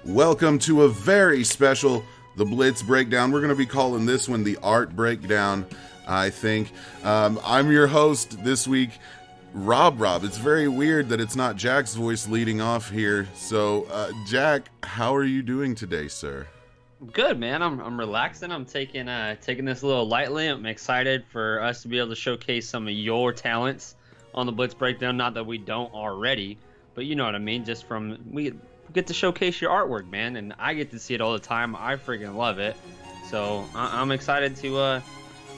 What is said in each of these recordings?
Welcome to a very special The Blitz Breakdown. We're going to be calling this one the Art Breakdown, I think. I'm your host this week, Rob. It's very weird that it's not Jack's voice leading off here. So, Jack, how are you doing today, sir? Good, man. I'm relaxing. I'm taking this a little lightly. I'm excited for us to be able to showcase some of your talents on the Blitz Breakdown. Not that we don't already, but you know what I mean. Just from we get to showcase your artwork, man, and I get to see it all the time. I freaking love it. So I'm excited to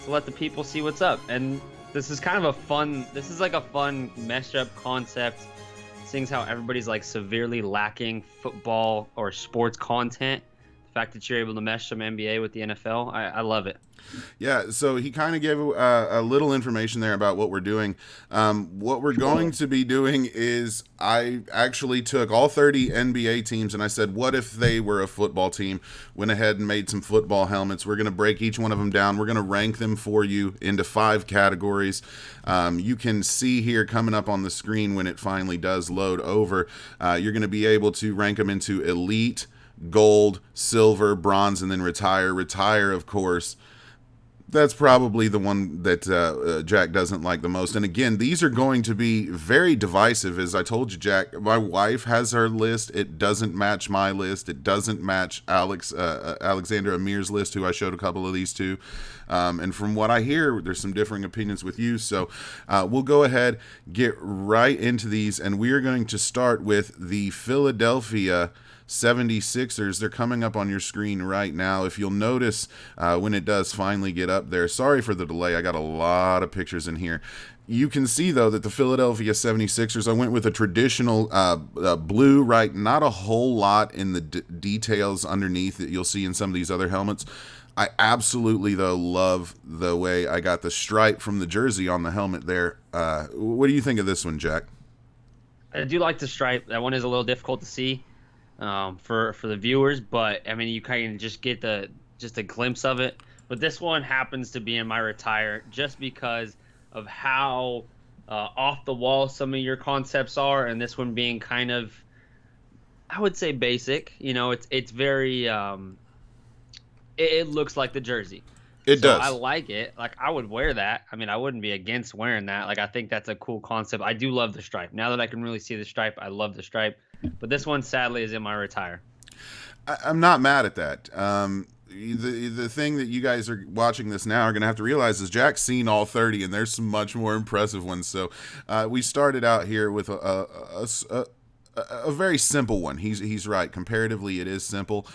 let the people see what's up. And this is kind of a fun. This is like a fun mesh-up concept. Seeing how everybody's like severely lacking football or sports content. Fact that you're able to mesh some NBA with the NFL, I love it. Yeah, so he kind of gave a little information there about what we're doing. What we're going to be doing is I actually took all 30 NBA teams and I said, what if they were a football team? Went ahead and made some football helmets. We're going to break each one of them down. We're going to rank them for you into 5 categories. You can see here coming up on the screen when it finally does load over, you're going to be able to rank them into elite, gold, silver, bronze, and then retire. Retire, of course, that's probably the one that Jack doesn't like the most. And again, these are going to be very divisive. As I told you, Jack, my wife has her list. It doesn't match my list. It doesn't match Alexander Amir's list, who I showed a couple of these to. And from what I hear, there's some differing opinions with you. So we'll go ahead, get right into these. And we are going to start with the Philadelphia 76ers. They're coming up on your screen right now. If you'll notice when it does finally get up there, sorry for the delay, I got a lot of pictures in here. You can see, though, that the Philadelphia 76ers, I went with a traditional blue, right? Not a whole lot in the details underneath that you'll see in some of these other helmets. I absolutely, though, love the way I got the stripe from the jersey on the helmet there. What do you think of this one, Jack? I do like the stripe. That one is a little difficult to see for the viewers, but I mean you kind of just get a glimpse of it. But this one happens to be in my retire just because of how off the wall some of your concepts are, and this one being kind of, I would say, basic. You know, it's very it looks like the jersey. It So does. I like it. Like, I would wear that. I mean, I wouldn't be against wearing that. Like, I think that's a cool concept. I do love the stripe. Now that I can really see the stripe, I love the stripe. But this one, sadly, is in my retire. I'm not mad at that. The thing that you guys are watching this now are going to have to realize is Jack's seen all 30, and there's some much more impressive ones. So we started out here with a very simple one. He's right. Comparatively, it is simple.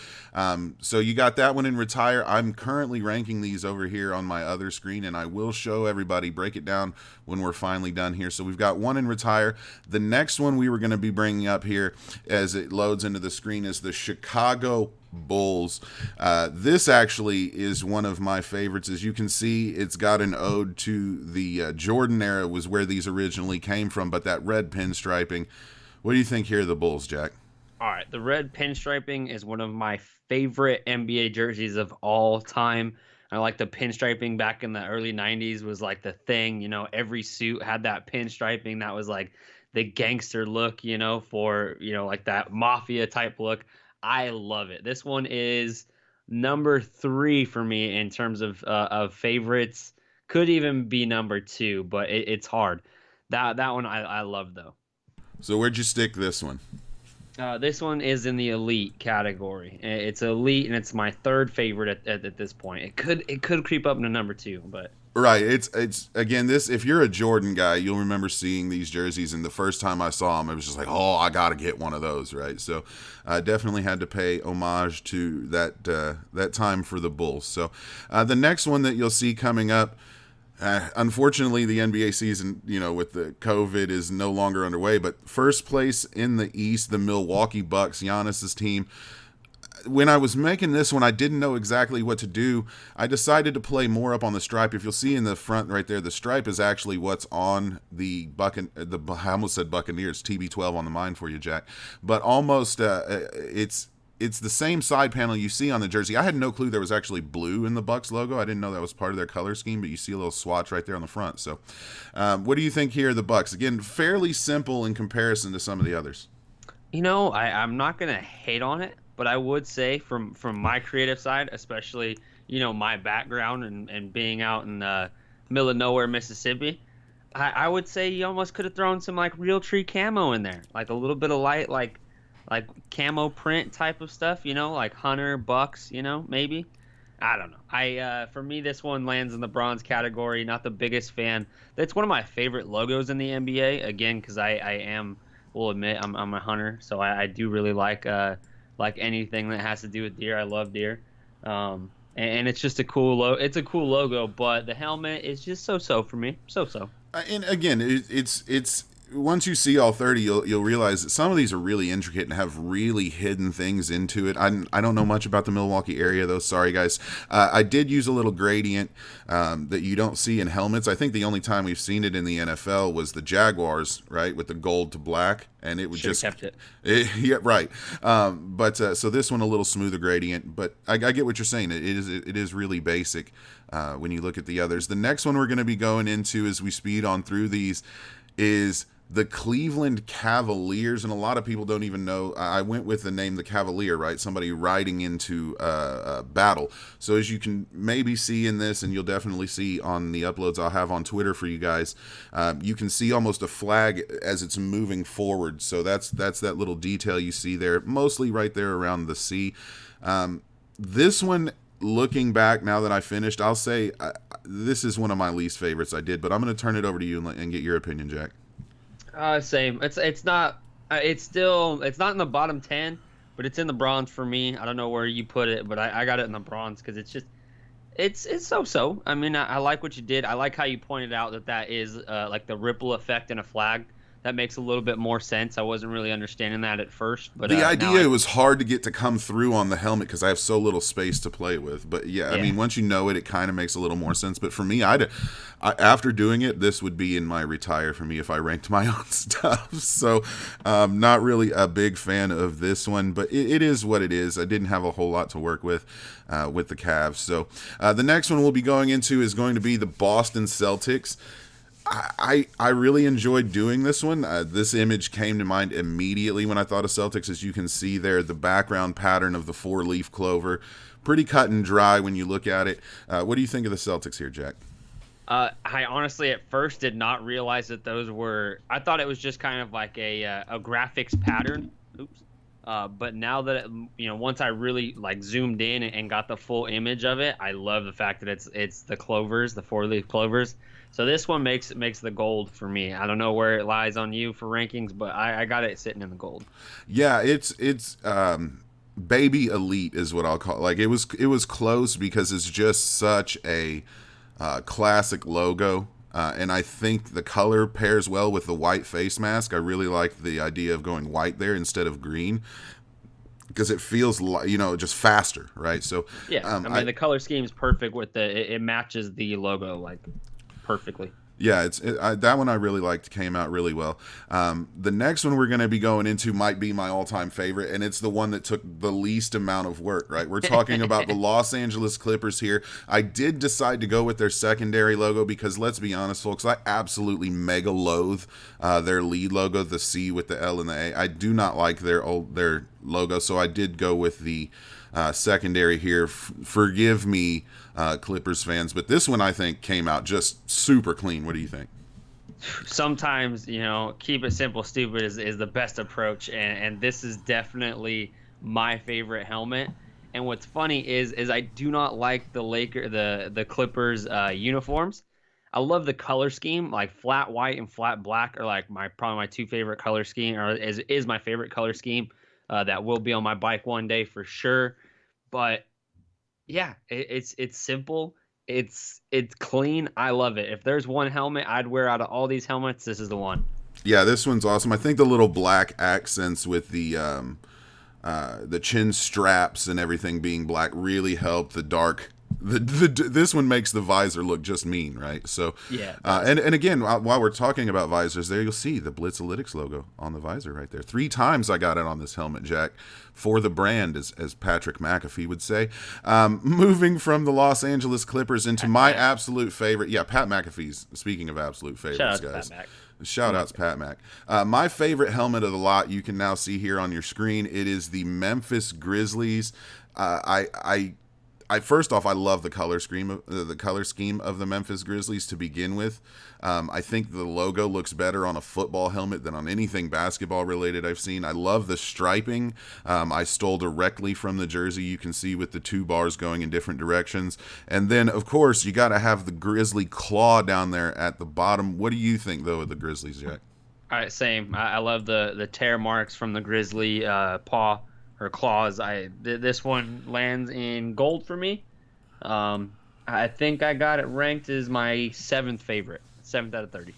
So you got that one in retire. I'm currently ranking these over here on my other screen, and I will show everybody, break it down when we're finally done here. So we've got one in retire. The next one we were going to be bringing up here as it loads into the screen is the Chicago Bulls. This actually is one of my favorites. As you can see, it's got an ode to the Jordan era was where these originally came from, but that red pinstriping. What do you think here of the Bulls, Jack? All right. The red pinstriping is one of my favorite NBA jerseys of all time. I like the pinstriping back in the early 90s was like the thing. You know, every suit had that pinstriping. That was like the gangster look, you know, for, you know, like that mafia type look. I love it. This one is number 3 for me in terms of favorites. Could even be number 2, but it's hard. That one I love, though. So where'd you stick this one? This one is in the elite category. It's elite, and it's my 3rd favorite at this point. It could creep up into number 2, but Right. It's again, this, if you're a Jordan guy, you'll remember seeing these jerseys, and the first time I saw them, it was just like, oh, I got to get one of those, right? So I definitely had to pay homage to that time for the Bulls. So the next one that you'll see coming up, unfortunately, the NBA season, you know, with the COVID is no longer underway, but first place in the East, the Milwaukee Bucks, Giannis's team. When I was making this one, I didn't know exactly what to do. I decided to play more up on the stripe. If you'll see in the front right there, the stripe is actually what's on the I almost said Buccaneers, TB12 on the mind for you, Jack. But almost, it's the same side panel you see on the jersey. I had no clue there was actually blue in the Bucks logo. I didn't know that was part of their color scheme, but you see a little swatch right there on the front. So what do you think here of the Bucks? Again, fairly simple in comparison to some of the others. you know, I'm not gonna hate on it. but I would say from my creative side, especially my background and being out in the middle of nowhere, Mississippi, I would say you almost could have thrown some like real tree camo in there, like a little bit of light, like camo print type of stuff, like hunter bucks, maybe. I don't know. For me, this one lands in the bronze category. Not the biggest fan. That's one of my favorite logos in the NBA. Again, because I am, will admit, I'm a hunter, so I do really like anything that has to do with deer. I love deer. And it's just a cool It's a cool logo, but the helmet is just so for me. So. And again, it's once you see all 30, you'll realize that some of these are really intricate and have really hidden things into it. I don't know much about the Milwaukee area, though. Sorry, guys. I did use a little gradient that you don't see in helmets. I think the only time we've seen it in the NFL was the Jaguars, right, with the gold to black, and it would Should've just kept it. Yeah, right. But so this one a little smoother gradient, but I get what you're saying. It is really basic when you look at the others. The next one we're going to be going into as we speed on through these is the Cleveland Cavaliers, and a lot of people don't even know. I went with the name the Cavalier, right? Somebody riding into a battle. So as you can maybe see in this, and you'll definitely see on the uploads I'll have on Twitter for you guys, you can see almost a flag as it's moving forward. So that's that little detail you see there, mostly right there around the C. This one, looking back now that I finished, I'll say this is one of my least favorites I did, but I'm going to turn it over to you and get your opinion, Jack. Same. It's not. It's not in the bottom 10, but it's in the bronze for me. I don't know where you put it, but I got it in the bronze because it's so. I mean, I like what you did. I like how you pointed out that is like the ripple effect in a flag. That makes a little bit more sense. I wasn't really understanding that at first, but the idea was hard to get to come through on the helmet because I have so little space to play with. But yeah, I mean, once you know it, it kind of makes a little more sense. But for me, after doing it, this would be in my retire for me if I ranked my own stuff. So, not really a big fan of this one, but it is what it is. I didn't have a whole lot to work with the Cavs. So, the next one we'll be going into is going to be the Boston Celtics. I really enjoyed doing this one. This image came to mind immediately when I thought of Celtics. As you can see there, the background pattern of the 4-leaf clover. Pretty cut and dry when you look at it. What do you think of the Celtics here, Jack? I honestly at first did not realize that those were. I thought it was just kind of like a graphics pattern. Oops. But now that once I really like zoomed in and got the full image of it, I love the fact that it's the clovers, the 4-leaf clovers. So this one makes the gold for me. I don't know where it lies on you for rankings, but I got it sitting in the gold. Yeah, it's baby elite is what I'll call it. Like it was close because it's just such a classic logo. And I think the color pairs well with the white face mask. I really like the idea of going white there instead of green because it feels like, just faster, right? So yeah, I mean the color scheme is perfect with it matches the logo like perfectly. Yeah, that one I really liked, came out really well. The next one we're going to be going into might be my all-time favorite, and it's the one that took the least amount of work, right? We're talking about the Los Angeles Clippers here. I did decide to go with their secondary logo because, let's be honest, folks, I absolutely mega loathe their lead logo, the C with the L and the A. I do not like their logo, so I did go with the secondary here. Forgive me, Clippers fans, but this one I think came out just super clean. What do you think? Sometimes keep it simple stupid is the best approach, and this is definitely my favorite helmet. And what's funny is I do not like the Clippers uniforms. I love the color scheme, like flat white and flat black are like probably my two favorite color scheme, or is my favorite color scheme. That will be on my bike one day for sure. But yeah, it's simple. It's clean. I love it. If there's one helmet I'd wear out of all these helmets, this is the one. Yeah, this one's awesome. I think the little black accents with the chin straps and everything being black really helped. The dark This one makes the visor look just mean, right? So, Yeah. and again, while we're talking about visors, there you'll see the Blitzalytics logo on the visor right there. 3 times I got it on this helmet, Jack, for the brand, as Patrick McAfee would say. Moving from the Los Angeles Clippers into my absolute favorite. Yeah, Pat McAfee's, speaking of absolute favorites, guys. Shout outs, Pat Mac. My favorite helmet of the lot, you can now see here on your screen. It is the Memphis Grizzlies. I first off, I love the color scheme of the Memphis Grizzlies to begin with. I think the logo looks better on a football helmet than on anything basketball related I've seen. I love the striping. I stole directly from the jersey. You can see with the 2 bars going in different directions. And then, of course, you got to have the Grizzly claw down there at the bottom. What do you think, though, of the Grizzlies, Jack? All right, same. I love the tear marks from the Grizzly paw or claws. This one lands in gold for me. I think I got it ranked as my 7th favorite, 7th out of 30.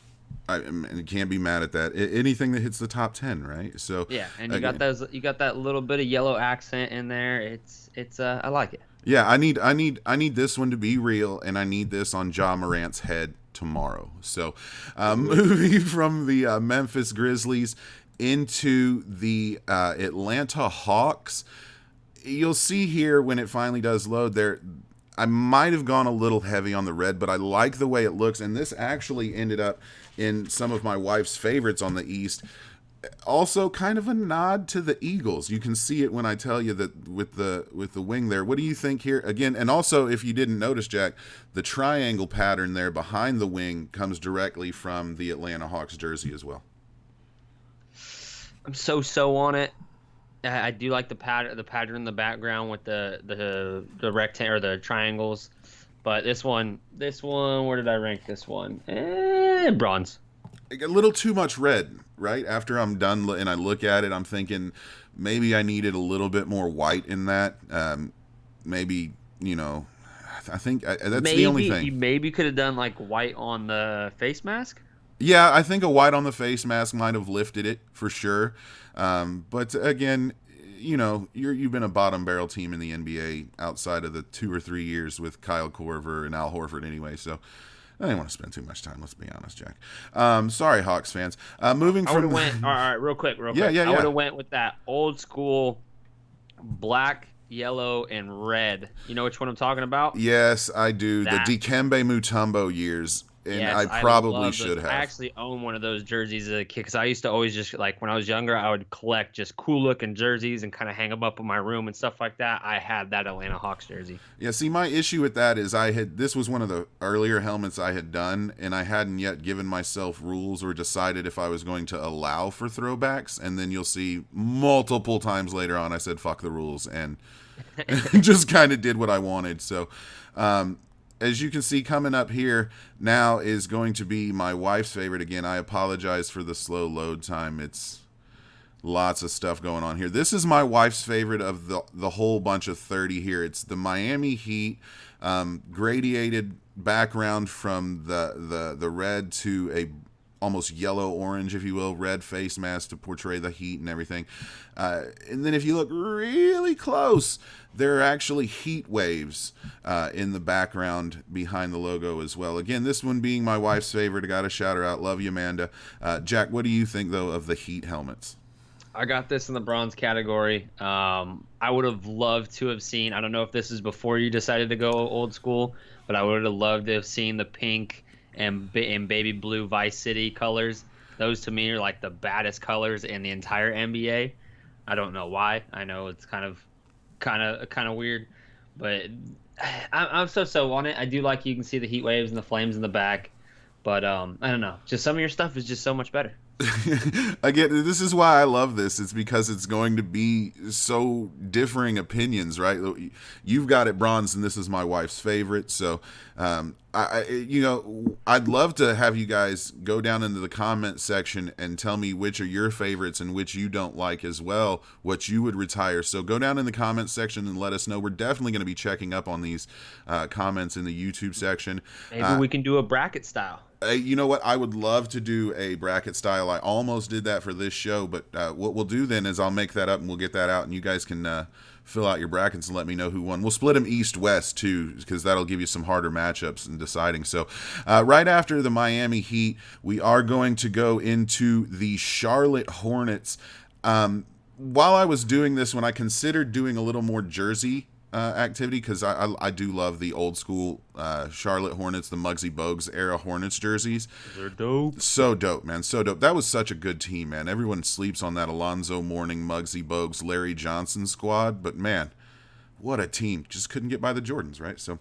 You can't be mad at that. Anything that hits the top 10, right? So yeah, and you got that little bit of yellow accent in there. It's I like it. Yeah, I need this one to be real, and I need this on Ja Morant's head tomorrow. So, moving from the Memphis Grizzlies into the Atlanta Hawks, you'll see here when it finally does load there, I might have gone a little heavy on the red, but I like the way it looks, and this actually ended up in some of my wife's favorites on the East. Also kind of a nod to the Eagles. You can see it when I tell you that with the wing there. What do you think here? Again, and also if you didn't notice, Jack, the triangle pattern there behind the wing comes directly from the Atlanta Hawks jersey as well. I'm so on it. I do like the pattern in the background with the rectangle or the triangles. But this one, where did I rank this one? Bronze. A little too much red, right? After I'm done and I look at it, I'm thinking maybe I needed a little bit more white in that. Maybe, I think that's the only thing. You maybe could have done like white on the face mask. Yeah, I think a white on the face mask might have lifted it for sure. But again, you've been a bottom barrel team in the NBA outside of the 2 or 3 years with Kyle Korver and Al Horford anyway. So I didn't want to spend too much time. Let's be honest, Jack. Sorry, Hawks fans. Moving from all right, real quick. Yeah. I would have went with that old school black, yellow, and red. You know which one I'm talking about? Yes, I do. The Dikembe Mutombo years. And yes, I probably should have. I actually own one of those jerseys as a kid because I used to always just, like, when I was younger, I would collect just cool-looking jerseys and kind of hang them up in my room and stuff like that. I had that Atlanta Hawks jersey. Yeah, see, my issue with that is this was one of the earlier helmets I had done, and I hadn't yet given myself rules or decided if I was going to allow for throwbacks. And then you'll see multiple times later on I said, fuck the rules, and just kind of did what I wanted. So, as you can see, coming up here now is going to be my wife's favorite. Again, I apologize for the slow load time. It's lots of stuff going on here. This is my wife's favorite of the whole bunch of 30 here. It's the Miami Heat, gradiated background from the red to a almost yellow orange, if you will, red face mask to portray the heat and everything. And then if you look really close, there are actually heat waves in the background behind the logo as well. Again, this one being my wife's favorite. I got to shout her out. Love you, Amanda. Jack, what do you think, though, of the Heat helmets? I got this in the bronze category. I would have loved to have seen, I don't know if this is before you decided to go old school, but I would have loved to have seen the pink and baby blue Vice City colors. Those to me are like the baddest colors in the entire NBA. I don't know why. I know it's kind of weird, but I'm so on it. I do like, you can see the heat waves and the flames in the back, but I don't know. Just some of your stuff is just so much better. Again, this is why I love this. It's because it's going to be so differing opinions, right? You've got it bronze, and this is my wife's favorite. So, I'd love to have you guys go down into the comment section and tell me which are your favorites and which you don't like as well, what you would retire. So go down in the comment section and let us know. We're definitely going to be checking up on these comments in the YouTube section. Maybe we can do a bracket style. You know what? I would love to do a bracket style. I almost did that for this show, but what we'll do then is I'll make that up and we'll get that out, and you guys can fill out your brackets and let me know who won. We'll split them east-west too, because that'll give you some harder matchups in deciding. So right after the Miami Heat, we are going to go into the Charlotte Hornets. While I was doing this, when I considered doing a little more jersey activity, because I do love the old school Charlotte Hornets, the Muggsy Bogues era Hornets jerseys. They're dope. So dope, man. So dope. That was such a good team, man. Everyone sleeps on that Alonzo Mourning, Muggsy Bogues, Larry Johnson squad, but man, what a team. Just couldn't get by the Jordans, right? So,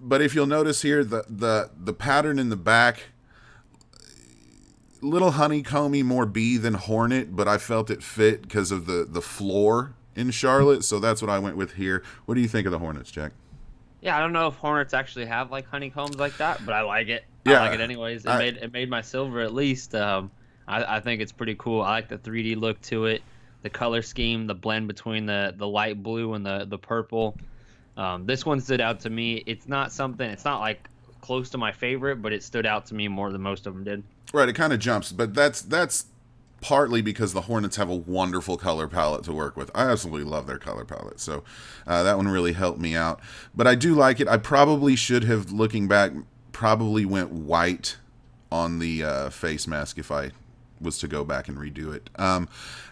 but if you'll notice here, the pattern in the back, little honeycomby, more bee than hornet, but I felt it fit because of the floor in Charlotte, so that's what I went with here. What do you think of the Hornets, Jack? Yeah, I don't know if Hornets actually have like honeycombs like that, but I like it. Yeah, I like it anyways. It made my silver at least. I think it's pretty cool. I like the 3D look to it, the color scheme, the blend between the light blue and the purple. This one stood out to me. It's not like close to my favorite, but it stood out to me more than most of them did. Right, it kind of jumps, but that's partly because the Hornets have a wonderful color palette to work with. I absolutely love their color palette, so that one really helped me out. But I do like it. I probably should have, looking back, probably went white on the face mask if I was to go back and redo it.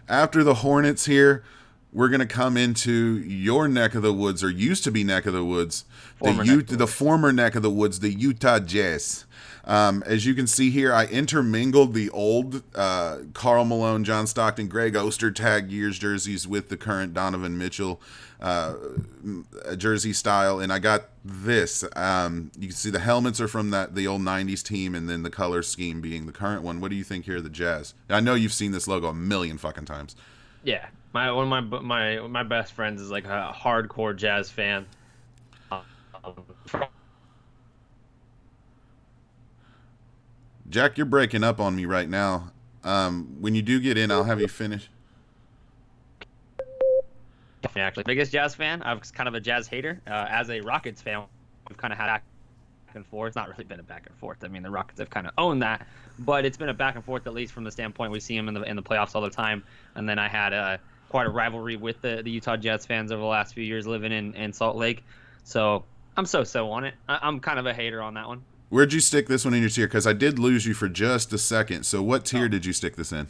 After the Hornets here, we're going to come into your neck of the woods, or used to be neck of the woods, the former neck of the woods, the Utah Jazz. As you can see here, I intermingled the old Karl Malone, John Stockton, Greg Ostertag years jerseys with the current Donovan Mitchell jersey style, and I got this. You can see the helmets are from the old 90s team, and then the color scheme being the current one. What do you think here of the Jazz? I know you've seen this logo a million fucking times. Yeah, one of my best friends is like a hardcore Jazz fan. Jack, you're breaking up on me right now. When you do get in, I'll have you finish. Actually, biggest Jazz fan. I was kind of a Jazz hater. As a Rockets fan, we've kind of had back and forth. It's not really been a back and forth. I mean, the Rockets have kind of owned that, but it's been a back and forth, at least from the standpoint we see them in the playoffs all the time. And then I had quite a rivalry with the Utah Jazz fans over the last few years living in Salt Lake. So I'm so on it. I'm kind of a hater on that one. Where'd you stick this one in your tier? Because I did lose you for just a second. So what tier did you stick this in?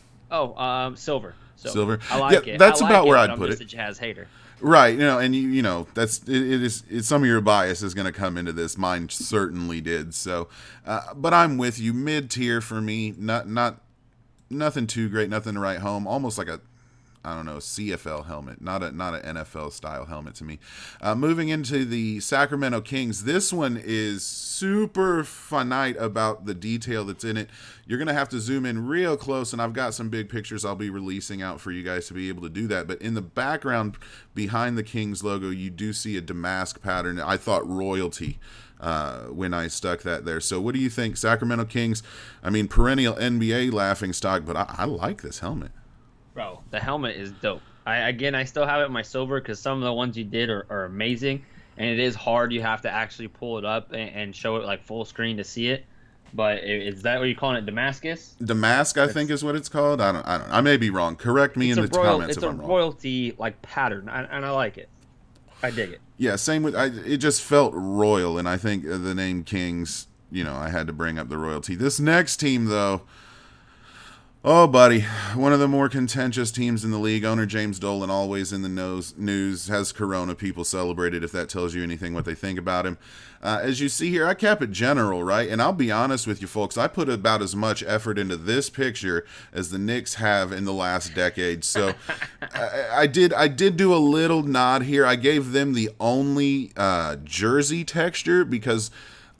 Silver. Silver. I like it. That's about where I'd put it. I'm just a Jazz hater. Right. And you know it's some of your bias is going to come into this. Mine certainly did. So, but I'm with you. Mid tier for me. Not nothing too great. Nothing to write home. Almost like a, I don't know, CFL helmet, not an NFL style helmet to me. Moving into the Sacramento Kings, this one is super finite about the detail that's in it. You're going to have to zoom in real close, and I've got some big pictures I'll be releasing out for you guys to be able to do that. But in the background behind the Kings logo, you do see a damask pattern. I thought royalty when I stuck that there. So what do you think, Sacramento Kings? I mean, perennial NBA laughingstock, but I like this helmet. Bro, the helmet is dope. I still have it in my silver because some of the ones you did are amazing, and it is hard. You have to actually pull it up and show it like full screen to see it. But is that what you're calling it, Damascus? Damask, I think is what it's called. I don't. I may be wrong. Correct me in the comments if I'm wrong. It's a royalty like pattern, and I like it. I dig it. Yeah, same with. It just felt royal, and I think the name Kings. You know, I had to bring up the royalty. This next team, though. Oh, buddy, one of the more contentious teams in the league. Owner James Dolan, always in the news, has corona. People celebrated, if that tells you anything what they think about him. As you see here, I kept it general, right? And I'll be honest with you folks, I put about as much effort into this picture as the Knicks have in the last decade. So I did do a little nod here. I gave them the only jersey texture because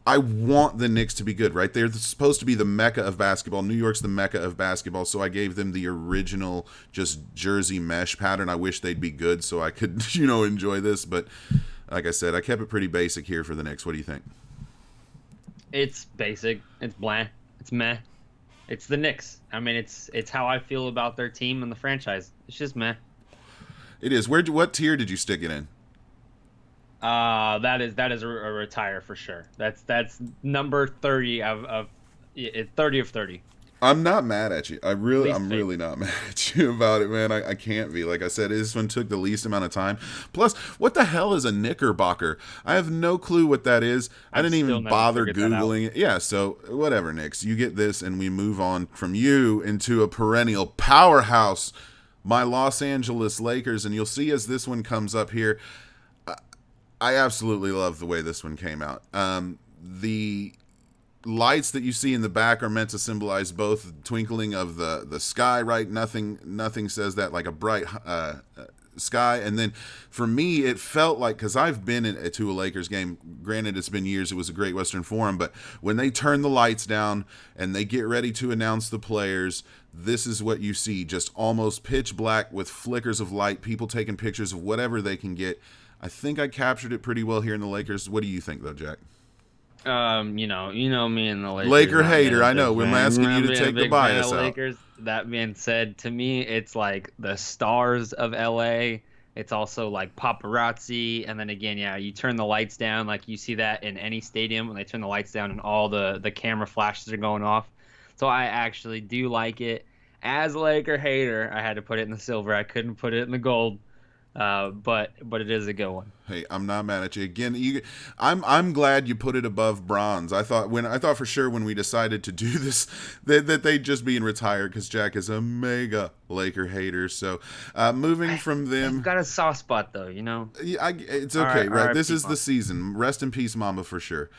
I want the Knicks to be good, right? They're supposed to be the mecca of basketball. New York's the mecca of basketball, so I gave them the original just jersey mesh pattern. I wish they'd be good so I could, enjoy this. But like I said, I kept it pretty basic here for the Knicks. What do you think? It's basic. It's bland. It's meh. It's the Knicks. I mean, it's how I feel about their team and the franchise. It's just meh. It is. What tier did you stick it in? That is a retire for sure. That's number 30 of Yeah, 30 of 30. I'm not mad at you. Least I'm really favorite. not mad at you about it, man. I can't be. Like I said, this one took the least amount of time. Plus, what the hell is a knickerbocker? I have no clue what that is. I I've didn't still even never bother figured that out. Googling it. Yeah, so whatever, Nix. You get this, and we move on from you into a perennial powerhouse, my Los Angeles Lakers. And you'll see as this one comes up here, I absolutely love the way this one came out. The lights that you see in the back are meant to symbolize both the twinkling of the sky, right? Nothing says that like a bright sky. And then for me, it felt like, because I've been to a Lakers game, granted it's been years, it was a Great Western Forum, but when they turn the lights down and they get ready to announce the players, this is what you see, just almost pitch black with flickers of light, people taking pictures of whatever they can get. I think I captured it pretty well here in the Lakers. What do you think though, Jack? You know me and the Lakers Laker not being hater, a I big know. We're fan. asking you Not to being a take the big fan of bias out. Lakers. That being said, to me, it's like the stars of LA. It's also like paparazzi, and then again, yeah, you turn the lights down, like you see that in any stadium when they turn the lights down and all the camera flashes are going off. So I actually do like it. As a Laker hater, I had to put it in the silver. I couldn't put it in the gold. But it is a good one. Hey, I'm not mad at you. Again, I'm glad you put it above bronze. I thought for sure when we decided to do this that they'd just be in retired because Jack is a mega Laker hater. So moving from I've them, got a soft spot though, you know. it's okay, right? This R.I.P. is the season. Rest in peace, Mamba, for sure.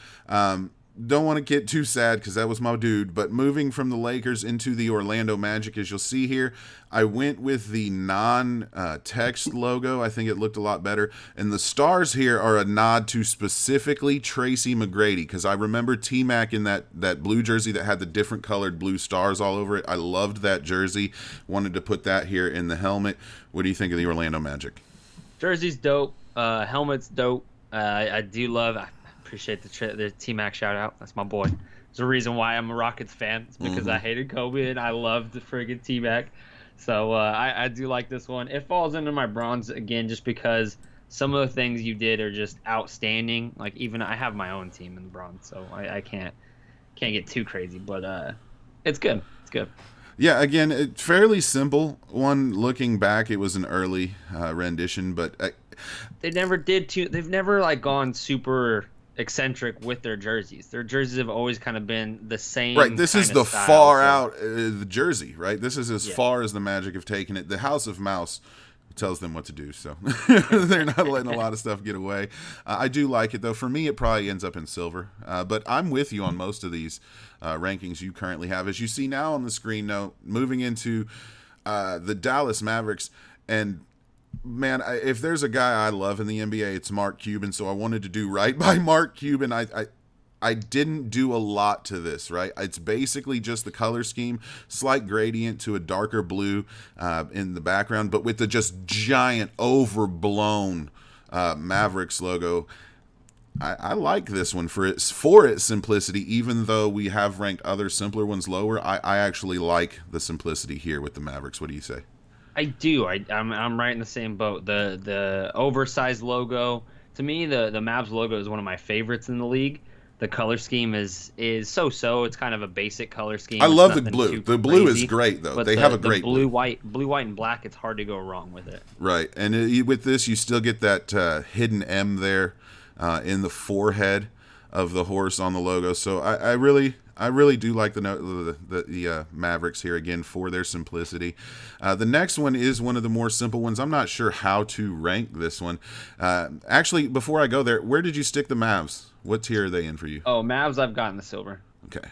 Don't want to get too sad because that was my dude. But moving from the Lakers into the Orlando Magic, as you'll see here, I went with the non-text logo. I think it looked a lot better. And the stars here are a nod to specifically Tracy McGrady, because I remember T-Mac in that blue jersey that had the different colored blue stars all over it. I loved that jersey. Wanted to put that here in the helmet. What do you think of the Orlando Magic? Jersey's dope. Helmet's dope. I do love. I appreciate the T Mac shout out. That's my boy. There's a reason why I'm a Rockets fan. It's because I hated Kobe and I loved the friggin' T Mac. So I do like this one. It falls into my bronze again just because some of the things you did are just outstanding. Like even I have my own team in the bronze, so I can't get too crazy. But it's good. It's good. Yeah, again, fairly simple one. Looking back, it was an early rendition, but They've never like gone super eccentric with their jerseys. Their jerseys have always kind of been the same. right, this is kind of the style, far so, out the jersey, right? This is as yeah. far as the Magic have taken it. The House of Mouse tells them what to do, so they're not letting a lot of stuff get away. I do like it though. For me, it probably ends up in silver, but I'm with you on most of these rankings you currently have. As you see now on the screen, now moving into the Dallas Mavericks, and man, if there's a guy I love in the NBA, it's Mark Cuban. So I wanted to do right by Mark Cuban. I didn't do a lot to this, right? It's basically just the color scheme, slight gradient to a darker blue in the background, but with the just giant overblown Mavericks logo. I like this one for its simplicity, even though we have ranked other simpler ones lower. I actually like the simplicity here with the Mavericks. What do you say? I do. I'm right in the same boat. The oversized logo. To me, the Mavs logo is one of my favorites in the league. The color scheme is so. It's kind of a basic color scheme. I It's love the nothing blue. too The blue is crazy, great though. but They have a great blue, white, and black. It's hard to go wrong with it. right. And with this, you still get that hidden M there in the forehead of the horse on the logo. So I really do like the Mavericks here again for their simplicity. The next one is one of the more simple ones. I'm not sure how to rank this one. Actually, before I go there, where did you stick the Mavs? What tier are they in for you? Oh, Mavs, I've gotten the silver. Okay.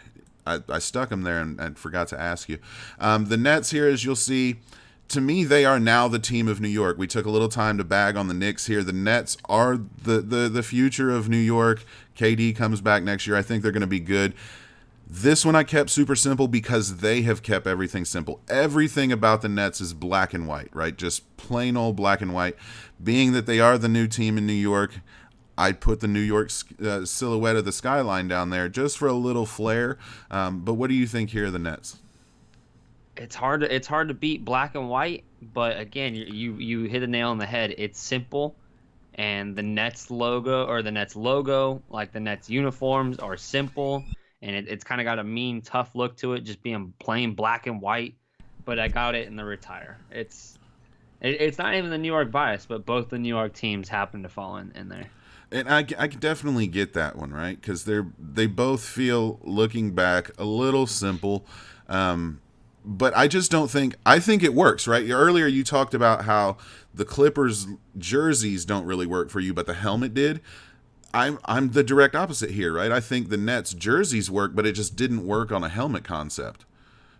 I stuck them there and forgot to ask you. The Nets here, as you'll see, to me, they are now the team of New York. We took a little time to bag on the Knicks here. The Nets are the future of New York. KD comes back next year. I think they're going to be good. This one I kept super simple because they have kept everything simple. Everything about the Nets is black and white, right? Just plain old black and white. Being that they are the new team in New York, I'd put the New York silhouette of the skyline down there just for a little flair. But what do you think here of the Nets? It's hard to beat black and white, but again, you hit the nail on the head. It's simple, and the Nets logo, like the Nets uniforms, are simple. and it's kind of got a mean, tough look to it, just being plain black and white. But I got it in the retire. It's not even the New York bias, but both the New York teams happen to fall in there. And I can definitely get that one, right? Because they both feel, looking back, a little simple. But I just don't think, I think it works, right? Earlier you talked about how the Clippers jerseys don't really work for you, but the helmet did. I'm the direct opposite here, right? I think the Nets jerseys work, but it just didn't work on a helmet concept.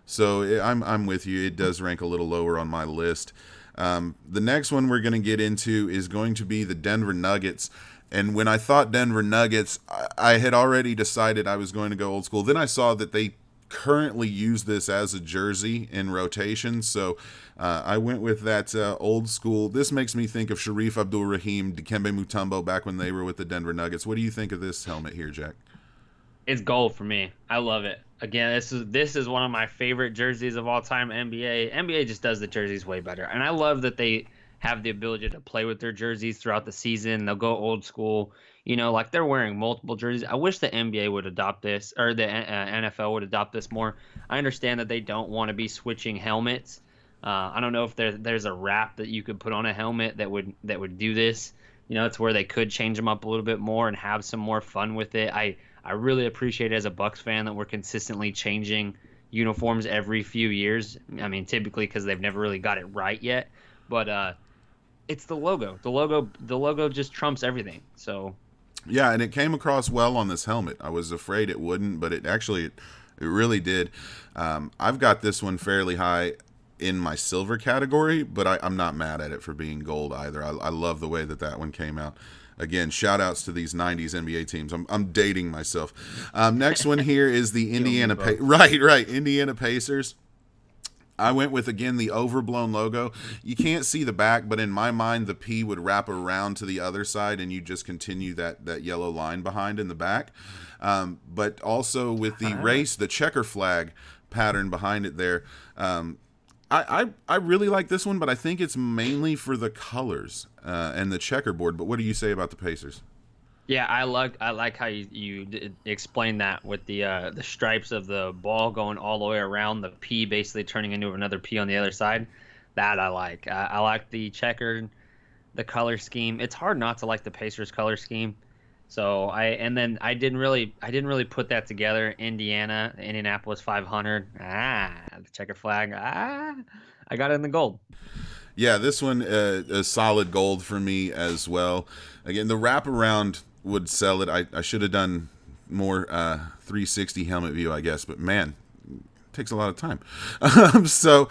So I'm with you. It does rank a little lower on my list. The next one we're going to get into is going to be the Denver Nuggets. And when I thought Denver Nuggets, I had already decided I was going to go old school. Then I saw that they currently use this as a jersey in rotation. So I went with that old school. This makes me think of Sharif Abdul-Rahim, Dikembe Mutombo back when they were with the Denver Nuggets. What do you think of this helmet here, Jack? It's gold for me. I love it. Again, this is one of my favorite jerseys of all time. NBA just does the jerseys way better, and I love that they have the ability to play with their jerseys throughout the season. They'll go old school, like they're wearing multiple jerseys. I wish the NBA would adopt this, or the NFL would adopt this more. I understand that they don't want to be switching helmets. I don't know if there's a wrap that you could put on a helmet that would do this. It's where they could change them up a little bit more and have some more fun with it. I really appreciate it as a Bucks fan that we're consistently changing uniforms every few years. I mean, typically because they've never really got it right yet. But it's the logo. The logo just trumps everything. So yeah, and it came across well on this helmet. I was afraid it wouldn't, but it really did. I've got this one fairly high in my silver category, but I'm not mad at it for being gold either. I love the way that one came out. Again, shout outs to these 90s NBA teams. I'm dating myself. Next one here is the Indiana Indiana Pacers. I went with, again, the overblown logo. You can't see the back, but in my mind, the P would wrap around to the other side, and you just continue that yellow line behind in the back. But also with the checker flag pattern behind it there. I really like this one, but I think it's mainly for the colors and the checkerboard. But what do you say about the Pacers? Yeah, I like how you explained that with the stripes of the ball going all the way around, the P basically turning into another P on the other side. That I like. I like the checkered, the color scheme. It's hard not to like the Pacers color scheme. So I didn't really put that together. Indianapolis 500. The checker flag. I got it in the gold. Yeah, this one a solid gold for me as well. Again, the wraparound would sell it. I should have done more 360 helmet view, I guess, but man, it takes a lot of time. So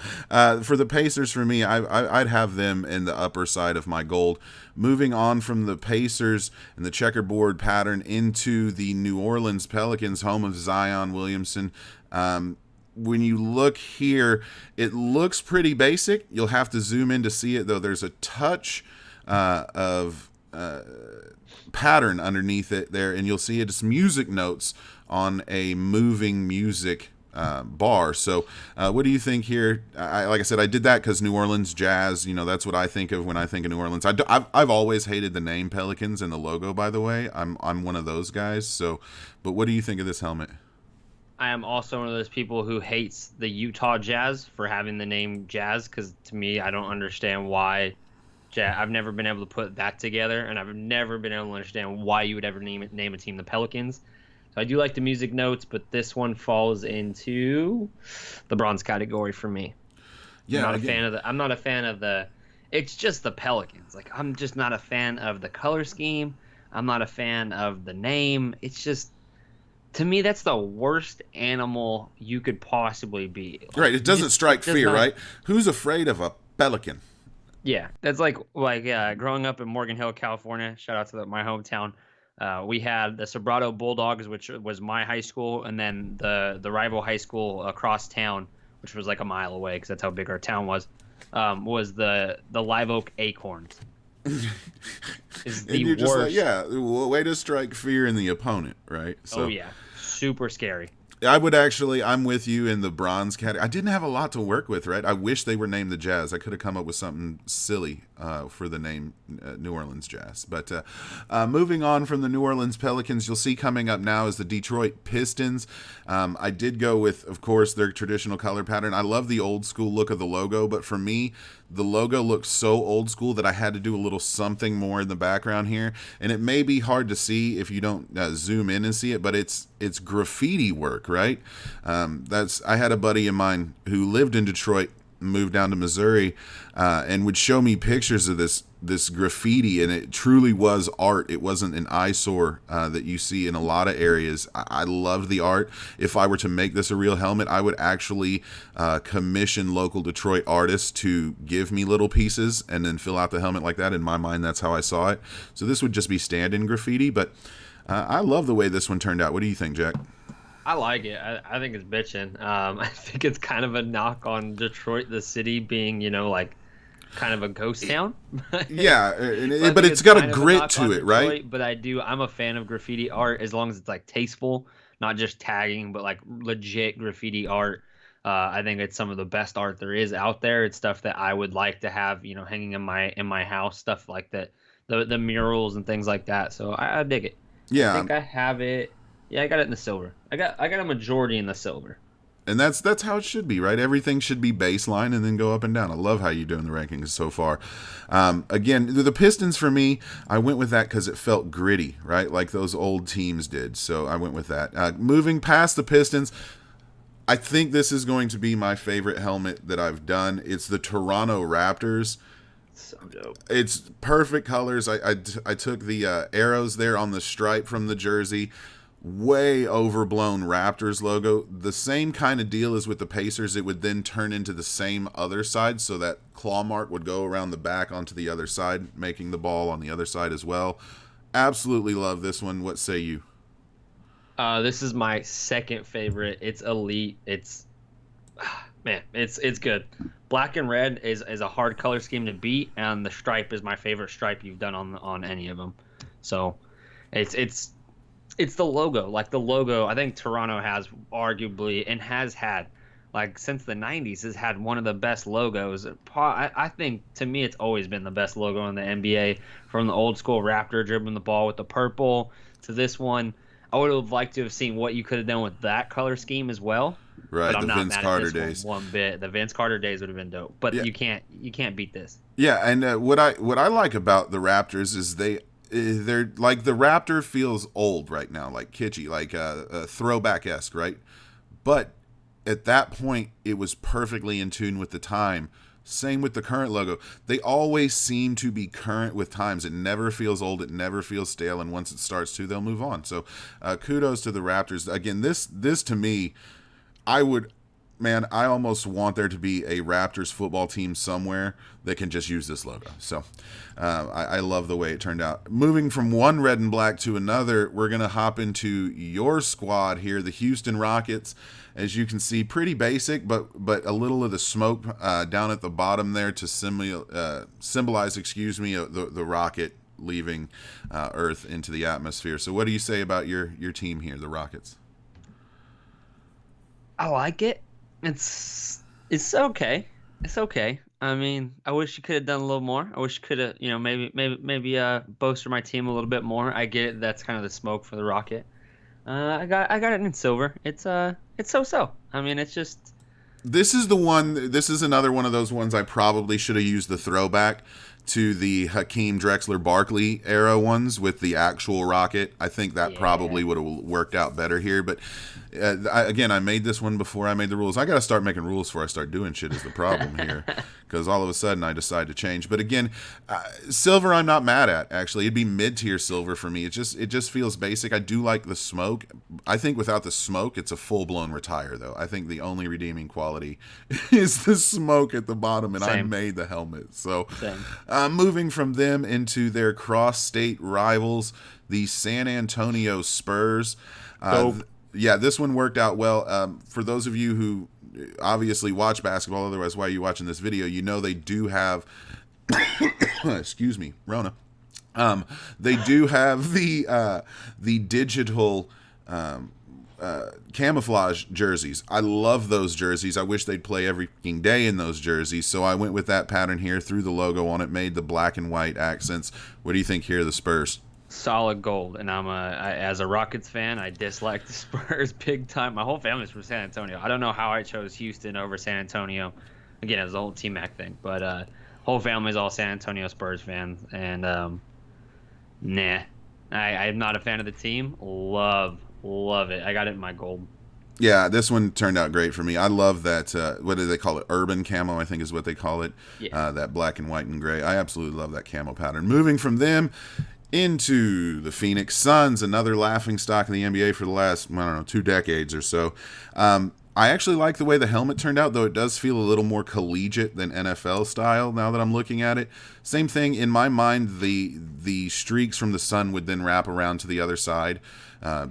for the Pacers, for me, I'd have them in the upper side of my gold. Moving on from the Pacers and the checkerboard pattern into the New Orleans Pelicans, home of Zion Williamson. When you look here, it looks pretty basic. You'll have to zoom in to see it, though. There's a touch of pattern underneath it there, and you'll see it's music notes on a moving music bar. So what do you think here? Like I said, I did that because New Orleans Jazz, that's what I think of when I think of New Orleans. I've always hated the name Pelicans and the logo, by the way. I'm one of those guys. So, but what do you think of this helmet? I am also one of those people who hates the Utah Jazz for having the name Jazz, because to me, I don't understand why. I've never been able to put that together, and I've never been able to understand why you would ever name a team the Pelicans. So I do like the music notes, but this one falls into the bronze category for me. Yeah, I'm not a fan of the. It's just the Pelicans. Like, I'm just not a fan of the color scheme. I'm not a fan of the name. It's just, to me, that's the worst animal you could possibly be. Like, right. It doesn't strike fear, right? Who's afraid of a pelican? Yeah, that's like growing up in Morgan Hill, California. Shout out to my hometown. We had the Sobrato Bulldogs, which was my high school, and then the rival high school across town, which was like a mile away because that's how big our town was the Live Oak Acorns. Is the worst. Just like, way to strike fear in the opponent, right? So, oh yeah, super scary. I would actually, I'm with you in the bronze category. I didn't have a lot to work with, right? I wish they were named the Jazz. I could have come up with something silly for the name New Orleans Jazz. But moving on from the New Orleans Pelicans, you'll see coming up now is the Detroit Pistons. I did go with, of course, their traditional color pattern. I love the old school look of the logo, but for me, the logo looks so old school that I had to do a little something more in the background here. And it may be hard to see if you don't zoom in and see it, but it's graffiti work, right? I had a buddy of mine who lived in Detroit, moved down to Missouri, and would show me pictures of this graffiti, and it truly was art. It wasn't an eyesore that you see in a lot of areas. I loved the art. If I were to make this a real helmet, I would actually commission local Detroit artists to give me little pieces and then fill out the helmet like that. In my mind, that's how I saw it. So this would just be stand-in graffiti, but I love the way this one turned out. What do you think, Jack? I like it. I think it's bitchin'. I think it's kind of a knock on Detroit, the city, being, like kind of a ghost town. Yeah, So but it's got a grit to it, Detroit, right? But I'm a fan of graffiti art as long as it's like tasteful, not just tagging, but like legit graffiti art. I think it's some of the best art there is out there. It's stuff that I would like to have, hanging in my house, stuff like that, the murals and things like that. So I dig it. I Yeah, think I have it. Yeah, I got it in the silver. I got a majority in the silver. and that's how it should be, right? Everything should be baseline and then go up and down. I love how you're doing the rankings so far. Again, the Pistons for me, I went with that because it felt gritty, right? Like those old teams did. So I went with that. Moving past the Pistons, I think this is going to be my favorite helmet that I've done. It's the Toronto Raptors. So dope. It's perfect colors. I took the arrows there on the stripe from the jersey. Way overblown Raptors logo. The same kind of deal as with the Pacers. It would then turn into the same other side, so that claw mark would go around the back onto the other side, making the ball on the other side as well. Absolutely love this one. What say you? This is my second favorite. It's elite. It's man, it's good. Black and red is a hard color scheme to beat, and the stripe is my favorite stripe you've done on any of them. So, it's the logo. Like the logo, I think Toronto has arguably and has had, like since the 90s, has had one of the best logos. I think, to me, it's always been the best logo in the NBA, from the old school Raptor dribbling the ball with the purple to this one. I would have liked to have seen what you could have done with that color scheme as well. Right, But I'm the not Vince mad Carter at this days. one bit. The Vince Carter days would have been dope. But Yeah. you can't beat this. Yeah, and what I like about the Raptors is they're like, the Raptor feels old right now, like kitschy, like throwback-esque, right? But at that point, it was perfectly in tune with the time. Same with the current logo. They always seem to be current with times. It never feels old. It never feels stale. And once it starts to, they'll move on. So kudos to the Raptors. Again, this to me, I almost want there to be a Raptors football team somewhere that can just use this logo. So I love the way it turned out. Moving from one red and black to another, we're going to hop into your squad here, the Houston Rockets. As you can see, pretty basic, but a little of the smoke down at the bottom there to symbolize, the rocket leaving Earth into the atmosphere. So what do you say about your team here, the Rockets? I like it. It's okay. It's okay. I mean, I wish you could have done a little more. I wish you could have, maybe bolster my team a little bit more. I get it. That's kind of the smoke for the Rocket. I got it in silver. It's so. I mean, it's just. This is another one of those ones I probably should have used the throwback to the Hakeem Drexler Barkley era ones with the actual rocket. I think that probably would have worked out better here. But I made this one before I made the rules. I got to start making rules before I start doing shit is the problem here. Because all of a sudden I decide to change. But again, silver I'm not mad at, actually. It'd be mid-tier silver for me. It just feels basic. I do like the smoke. I think without the smoke, it's a full-blown retire, though. I think the only redeeming quality is the smoke at the bottom, and I made the helmet. So moving from them into their cross-state rivals, the San Antonio Spurs. Yeah, this one worked out well. For those of you who obviously watch basketball, otherwise why are you watching this video? You know they do have excuse me, Rona. They do have the digital camouflage jerseys. I love those jerseys. I wish they'd play every fucking day in those jerseys. So I went with that pattern here, threw the logo on it, made the black and white accents. What do you think here, the Spurs? Solid gold, and as a Rockets fan, I dislike the Spurs big time. My whole family's from San Antonio. I don't know how I chose Houston over San Antonio. Again, it was the whole T-Mac thing, but whole family's all San Antonio Spurs fans, and nah, I'm not a fan of the team. Love it. I got it in my gold. Yeah, this one turned out great for me. I love that. What do they call it? Urban camo, I think is what they call it. Yeah. That black and white and gray. I absolutely love that camo pattern. Moving from them into the Phoenix Suns, another laughing stock in the NBA for the last, I don't know, 2 decades or so. I actually like the way the helmet turned out, though it does feel a little more collegiate than NFL style now that I'm looking at it. Same thing, in my mind, the streaks from the sun would then wrap around to the other side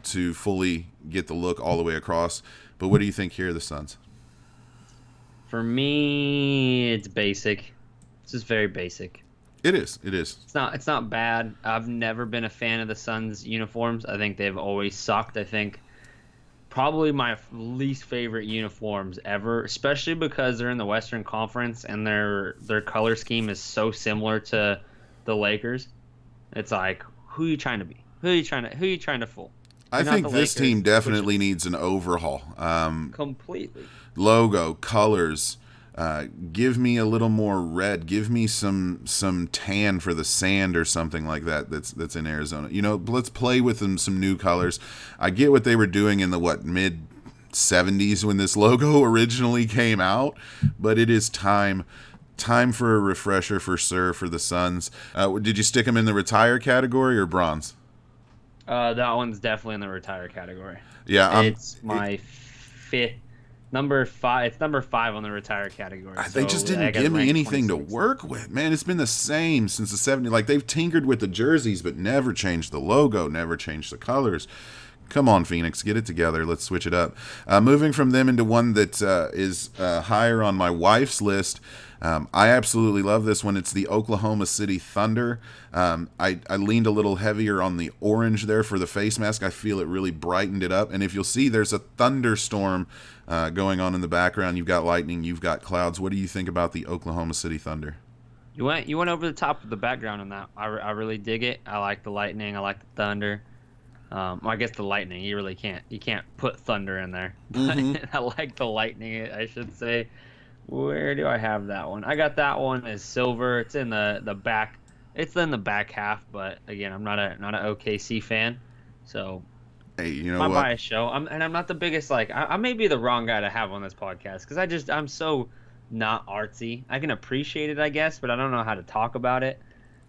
to fully get the look all the way across. But what do you think here, the Suns? For me, it's basic. It's just very basic. It is. It's not bad. I've never been a fan of the Suns uniforms. I think they've always sucked. I think probably my least favorite uniforms ever, especially because they're in the Western Conference and their color scheme is so similar to the Lakers. It's like, who are you trying to be? Who are you trying to fool? I think this team definitely needs an overhaul. Completely. Logo, colors. Give me a little more red. Give me some tan for the sand or something like that. That's in Arizona. Let's play with some new colors. I get what they were doing in the mid 70s when this logo originally came out, but it is time for a refresher for the Suns. Did you stick them in the retire category or bronze? That one's definitely in the retire category. Yeah, it's my fifth. Number 5. It's number 5 on the retire category. They just didn't give me anything to work with, man. It's been the same since the 70s. Like, they've tinkered with the jerseys, but never changed the logo, never changed the colors. Come on, Phoenix, get it together. Let's switch it up. Moving from them into one that is higher on my wife's list. I absolutely love this one. It's the Oklahoma City Thunder. I leaned a little heavier on the orange there for the face mask. I feel it really brightened it up. And if you'll see, there's a thunderstorm going on in the background. You've got lightning, you've got clouds. What do you think about the Oklahoma City Thunder? You went over the top of the background on that. I really dig it. I like the lightning. I like the thunder. I guess the lightning. You really can't. You can't put thunder in there. Mm-hmm. I like the lightning. I should say. Where do I have that one? I got that one as silver. It's in the back. It's in the back half. But again, I'm not an OKC fan, so. Hey, you know my what? bias show. I'm not the biggest, I may be the wrong guy to have on this podcast because I'm so not artsy. I can appreciate it, I guess, but I don't know how to talk about it.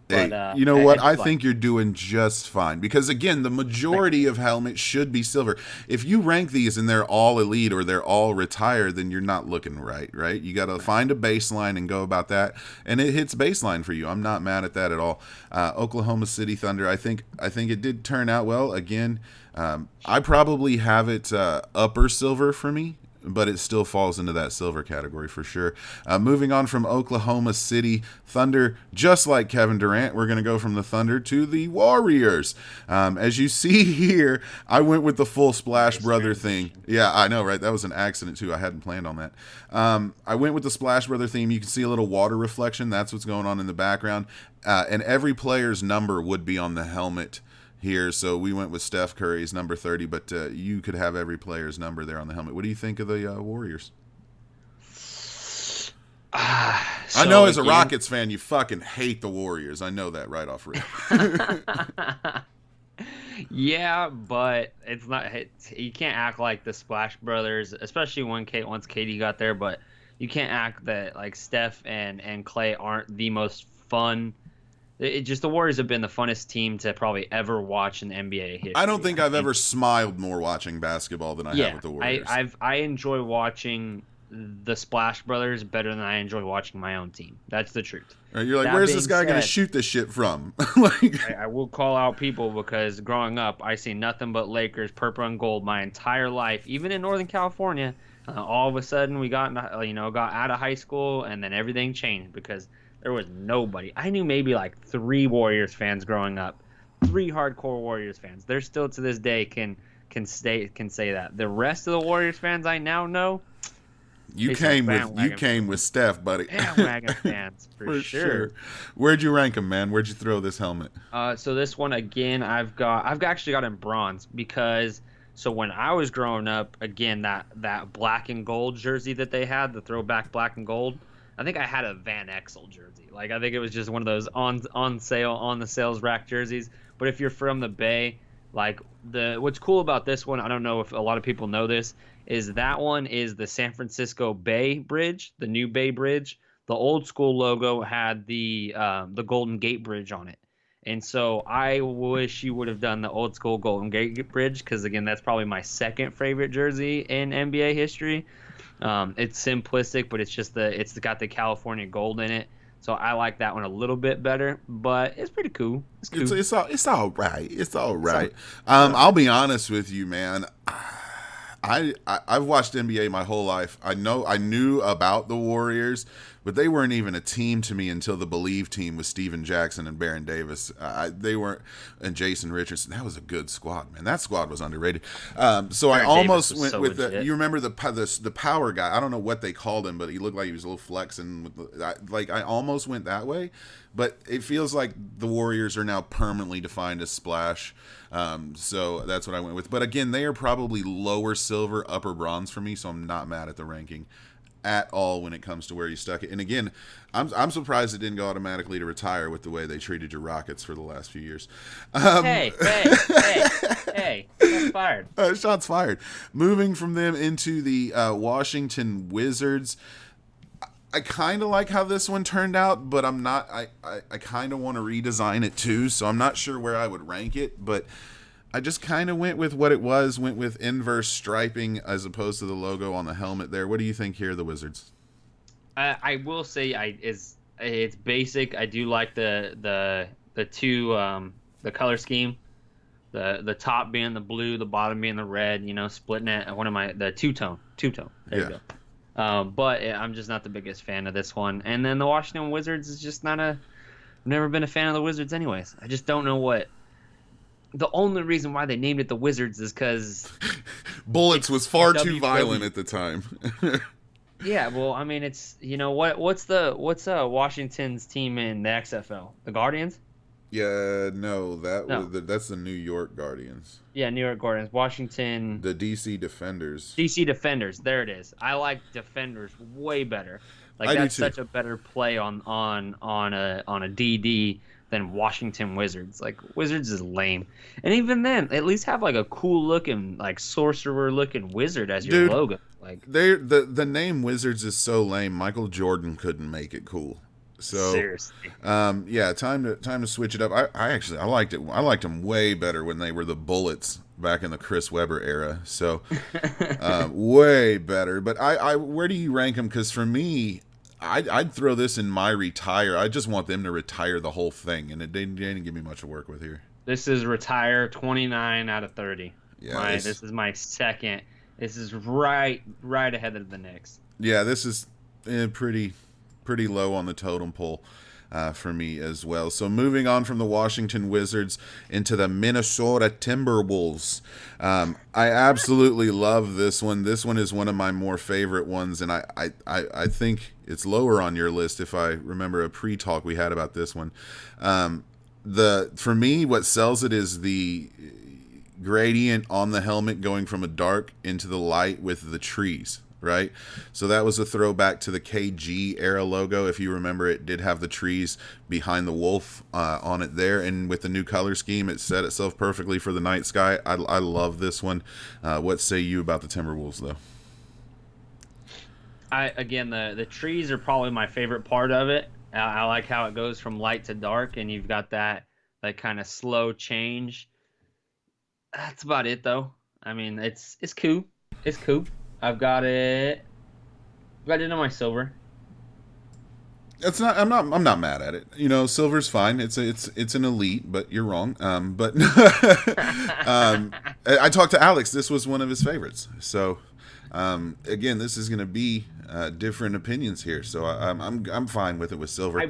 Hey, But, you know what? I think you're doing just fine because, again, the majority of helmets should be silver. If you rank these and they're all elite or they're all retired, then you're not looking right? You got to find a baseline and go about that, and it hits baseline for you. I'm not mad at that at all. Oklahoma City Thunder, I think it did turn out well. Again, I probably have it upper silver for me, but it still falls into that silver category for sure. Moving on from Oklahoma City Thunder, just like Kevin Durant, we're going to go from the Thunder to the Warriors. As you see here, I went with the full Splash Brother thing. Yeah, I know, right? That was an accident too. I hadn't planned on that. I went with the Splash Brother theme. You can see a little water reflection. That's what's going on in the background. And every player's number would be on the helmet here, so we went with Steph Curry's number 30, but you could have every player's number there on the helmet. What do you think of the Warriors? I know as a Rockets fan, you fucking hate the Warriors. I know that right off rip. Yeah, but it's not. You can't act like the Splash Brothers, especially once KD got there. But you can't act that like Steph and Clay aren't the most fun. The Warriors have been the funnest team to probably ever watch in NBA history. I don't think I've ever smiled more watching basketball than I have with the Warriors. I enjoy wating the Splash Brothers better than I enjoy watching my own team. That's the truth. Right, you're like, where's this guy going to shoot this shit from? I will call out people because growing up, I see nothing but Lakers, purple and gold my entire life, even in Northern California. All of a sudden, we got out of high school, and then everything changed because there was nobody. I knew maybe like 3 Warriors fans growing up, 3 hardcore Warriors fans. They're still to this day can can say that. The rest of the Warriors fans I now know, You came with Steph, buddy. Bandwagon fans For sure. Where'd you rank him, man? Where'd you throw this helmet? So this one again, I've actually got in bronze because so when I was growing up, again that black and gold jersey that they had, the throwback black and gold, I think I had a Van Exel jersey. Like I think it was just one of those on sale on the sales rack jerseys. But if you're from the Bay, like what's cool about this one, I don't know if a lot of people know this, is that one is the San Francisco Bay Bridge, the new Bay Bridge. The old school logo had the Golden Gate Bridge on it. And so I wish you would have done the old school Golden Gate Bridge because, again, that's probably my second favorite jersey in NBA history. It's simplistic, but it's got the California gold in it. So I like that one a little bit better, but it's pretty cool. It's cool. It's all right. It's all right. I'll be honest with you, man. I've watched NBA my whole life. I knew about the Warriors, but they weren't even a team to me until the Believe team with Steven Jackson and Baron Davis. They weren't, and Jason Richardson. That was a good squad, man. That squad was underrated. So I almost went with the. You remember the power guy? I don't know what they called him, but he looked like he was a little flexing. I almost went that way, but it feels like the Warriors are now permanently defined as splash. So that's what I went with. But again, they are probably lower silver, upper bronze for me, so I'm not mad at the ranking at all when it comes to where you stuck it. And again, I'm surprised it didn't go automatically to retire with the way they treated your Rockets for the last few years. Hey, shots fired. Shots fired. Moving from them into the Washington Wizards. I kind of like how this one turned out, but I'm not. I kind of want to redesign it too, so I'm not sure where I would rank it. But I just kind of went with what it was. Went with inverse striping as opposed to the logo on the helmet there. What do you think here, the Wizards? I will say it's basic. I do like the two the color scheme. The top being the blue, the bottom being the red. You know, splitting it. The two tone. There you go. But I'm just not the biggest fan of this one. And then the Washington Wizards is just not I've never been a fan of the Wizards anyways. I just don't know what. The only reason why they named it the Wizards is because Bullets was far too violent at the time. Yeah, well, I mean, it's what's Washington's team in the XFL? The Guardians? Yeah, no, that's the New York Guardians. Yeah, New York Guardians. Washington. The DC Defenders. DC Defenders. There it is. I like Defenders way better. Like that's such a better play on a DD than Washington Wizards. Like Wizards is lame. And even then, at least have like a cool looking like sorcerer looking wizard as your logo. Like the name Wizards is so lame. Michael Jordan couldn't make it cool. So seriously. Yeah, time to switch it up. I liked it. I liked them way better when they were the Bullets back in the Chris Webber era. So way better. But I where do you rank them? Because for me, I'd throw this in my retire. I just want them to retire the whole thing, and they didn't give me much to work with here. This is retire 29 out of 30. Yeah, this is my second. This is right ahead of the Knicks. Yeah, this is pretty low on the totem pole for me as well. So moving on from the Washington Wizards into the Minnesota Timberwolves. I absolutely love this one. This one is one of my more favorite ones, and I think it's lower on your list if I remember a pre-talk we had about this one. For me, what sells it is the gradient on the helmet going from a dark into the light with the trees. Right, so that was a throwback to the KG era logo. If you remember, it did have the trees behind the wolf on it there, and with the new color scheme, it set itself perfectly for the night sky. I love this one. What say you about the Timberwolves, though? The trees are probably my favorite part of it. I like how it goes from light to dark, and you've got that kind of slow change. That's about it, though. I mean, it's cool. It's cool. I've got it on my silver. It's not. I'm not mad at it. You know, silver's fine. It's an elite, but you're wrong. But I talked to Alex. This was one of his favorites. So, again, this is going to be different opinions here. So I'm fine with it with silver.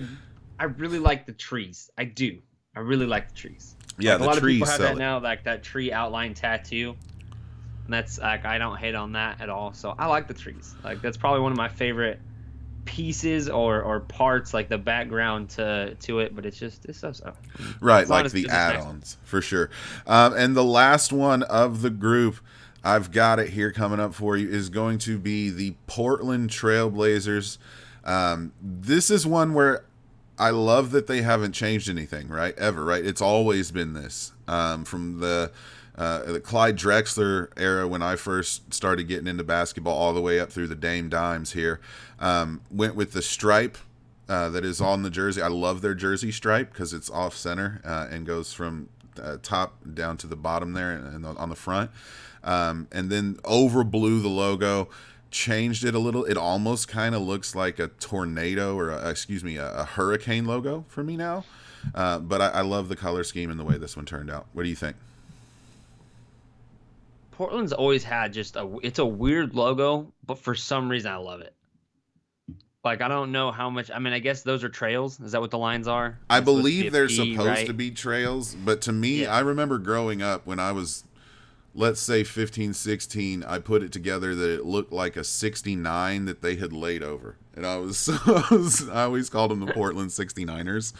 I really like the trees. I do. I really like the trees. Yeah, a lot of people have that now, like that tree outline tattoo. And that's like I don't hate on that at all. So I like the trees. Like that's probably one of my favorite pieces or parts, like the background to it. But it's so. Right, As long like as the it looks nice. add-ons for sure. And the last one of the group, I've got it here coming up for you, is going to be the Portland Trailblazers. This is one where I love that they haven't changed anything, right? Ever, right? It's always been this. From the Clyde Drexler era when I first started getting into basketball all the way up through the Dame Dimes here. Went with the stripe that is on the jersey. I love their jersey stripe because it's off center and goes from top down to the bottom there and on the front. And then over blue the logo, changed it a little. It almost kind of looks like a tornado or a hurricane logo for me now. But I love the color scheme and the way this one turned out. What do you think? Portland's always had it's a weird logo, but for some reason I love it. Like I don't know how much. I mean, I guess those are trails. Is that what the lines are? I It's supposed to be believe a they're P, supposed right? to be trails, but to me, Yeah. I remember growing up when I was, let's say 15, 16, I put it together that it looked like a 69 that they had laid over. And I always called them the Portland 69ers.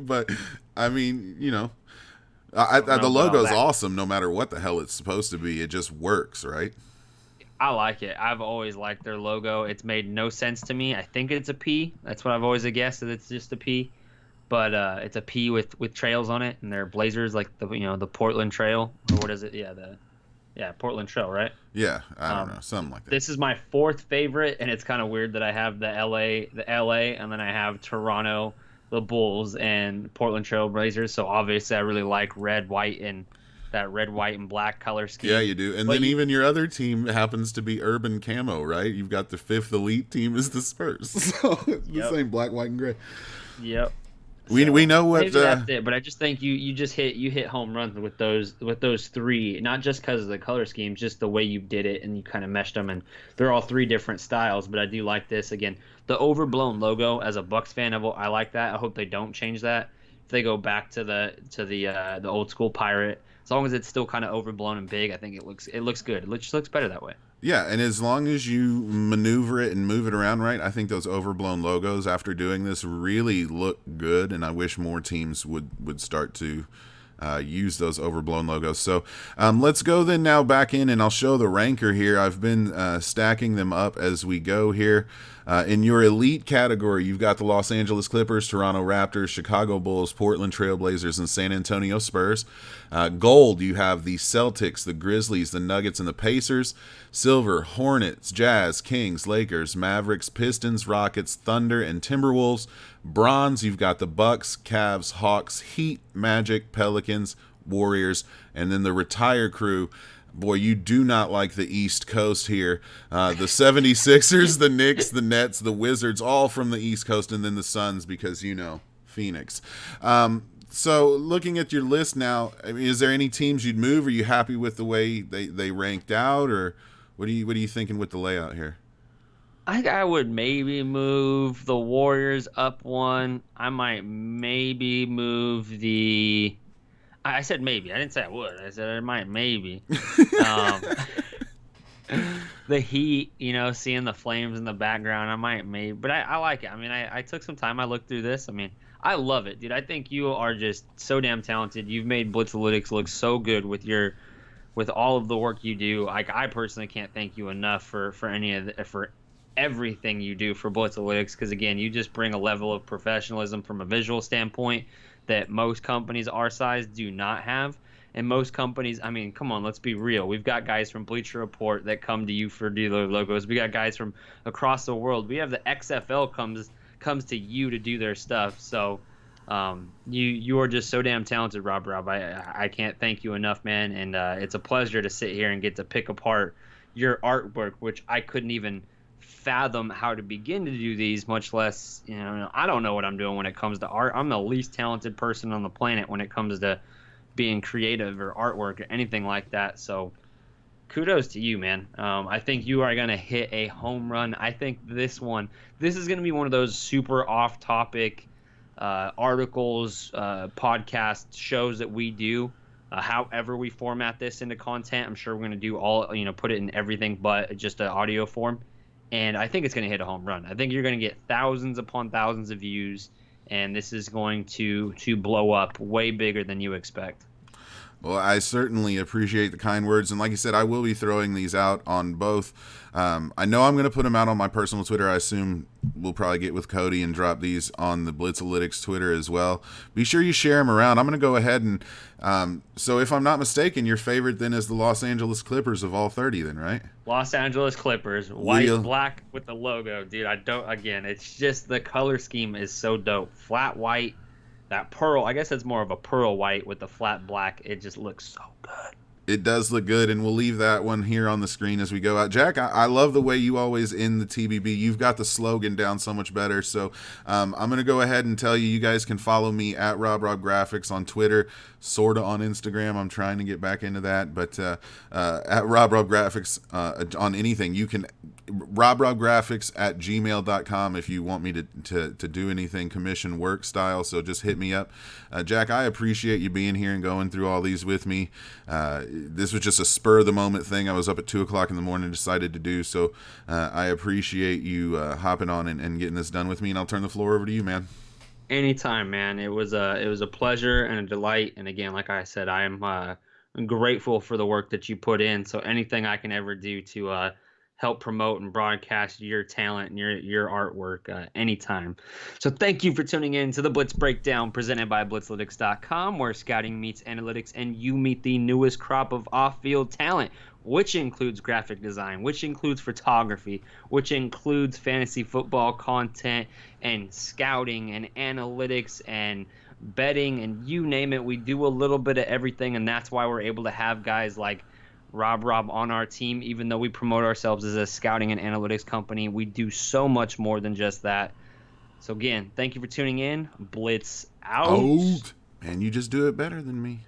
But I mean, I don't the know about all logo's that. awesome no matter what the hell it's supposed to be. It just works, right? I like it. I've always liked their logo. It's made no sense to me. I think it's a P. That's what I've always guessed, that it's just a P. But it's a P with trails on it, and they're Blazers, like the Portland Trail, or what is it? Yeah, Portland Trail, right? Yeah, I don't know, something like that. This is my fourth favorite, and it's kind of weird that I have the LA, and then I have Toronto, the Bulls, and Portland Trail Blazers. So obviously, I really like red, white, and that red, white, and black color scheme. Yeah, you do. And But then even your other team happens to be urban camo, right? You've got the fifth elite team is the Spurs. So it's the Yep. same black, white, and gray. Yep. We know what Maybe that's it, but I just think you just hit home runs with those three, not just because of the color schemes, just the way you did it and you kind of meshed them, and they're all three different styles. But I do like this again, the overblown logo. As a Bucks fan, I like that. I hope they don't change that. If they go back to the old school pirate, as long as it's still kind of overblown and big, I think it looks good. It just looks better that way. Yeah, and as long as you maneuver it and move it around right, I think those overblown logos after doing this really look good, and I wish more teams would start to use those overblown logos. So let's go then now back in, and I'll show the ranker here. I've been stacking them up as we go here. In your elite category, you've got the Los Angeles Clippers, Toronto Raptors, Chicago Bulls, Portland Trailblazers, and San Antonio Spurs. Gold, you have the Celtics, the Grizzlies, the Nuggets, and the Pacers. Silver, Hornets, Jazz, Kings, Lakers, Mavericks, Pistons, Rockets, Thunder, and Timberwolves. Bronze, you've got the Bucks, Cavs, Hawks, Heat, Magic, Pelicans, Warriors, and then the retire crew. Boy, you do not like the East Coast here. The 76ers, the Knicks, the Nets, the Wizards, all from the East Coast, and then the Suns because, Phoenix. So looking at your list now, I mean, is there any teams you'd move? Are you happy with the way they ranked out, or what are you thinking with the layout here? I think I would maybe move the Warriors up one. I might maybe move the. I said maybe. I didn't say I would. I said I might maybe. Um, the Heat, seeing the flames in the background, I might maybe. But I like it. I mean, I took some time. I looked through this. I mean, I love it, dude. I think you are just so damn talented. You've made Blitzalytics look so good with all of the work you do. Like, I personally can't thank you enough for everything you do for Blitzalytics, because again, you just bring a level of professionalism from a visual standpoint that most companies our size do not have. And most companies, I mean, come on, let's be real. We've got guys from Bleacher Report that come to you for dealer logos. We got guys from across the world. We have the XFL comes to you to do their stuff. So you are just so damn talented, Rob. I can't thank you enough, man. And it's a pleasure to sit here and get to pick apart your artwork, which I couldn't even fathom how to begin to do these, much less, I don't know what I'm doing when it comes to art. I'm the least talented person on the planet when it comes to being creative or artwork or anything like that. So kudos to you, man. I think you are going to hit a home run. I think this is going to be one of those super off topic articles, podcast shows that we do. However we format this into content, I'm sure we're going to do all, put it in everything but just an audio form. And I think it's going to hit a home run. I think you're going to get thousands upon thousands of views, and this is going to blow up way bigger than you expect. Well, I certainly appreciate the kind words. And like you said, I will be throwing these out on both. I know I'm going to put them out on my personal Twitter. I assume we'll probably get with Cody and drop these on the Blitzalytics Twitter as well. Be sure you share them around. I'm going to go ahead and, so if I'm not mistaken, your favorite then is the Los Angeles Clippers of all 30 then, right? Los Angeles Clippers, white, black with the logo. Dude, it's just the color scheme is so dope. Flat white. That pearl, I guess it's more of a pearl white with the flat black. It just looks so good. It does look good, and we'll leave that one here on the screen as we go out. Jack, I love the way you always end the TBB. You've got the slogan down so much better. So I'm going to go ahead and tell you guys can follow me at RobRobGraphics on Twitter, sort of on Instagram. I'm trying to get back into that, but at RobRobGraphics on anything. You can RobRobGraphics@gmail.com if you want me to do anything commission work style. So just hit me up. Jack, I appreciate you being here and going through all these with me. This was just a spur of the moment thing. I was up at 2 o'clock in the morning and decided to do. So I appreciate you hopping on and getting this done with me. And I'll turn the floor over to you, man. Anytime, man. It was a pleasure and a delight. And again, like I said, I am grateful for the work that you put in. So anything I can ever do to help promote and broadcast your talent and your artwork anytime. So thank you for tuning in to the Blitz Breakdown presented by Blitzalytics.com, where scouting meets analytics and you meet the newest crop of off-field talent, which includes graphic design, which includes photography, which includes fantasy football content and scouting and analytics and betting and you name it. We do a little bit of everything, and that's why we're able to have guys like Rob on our team. Even though we promote ourselves as a scouting and analytics company, we do so much more than just that. So again, thank you for tuning in. Blitz out. Man, you just do it better than me.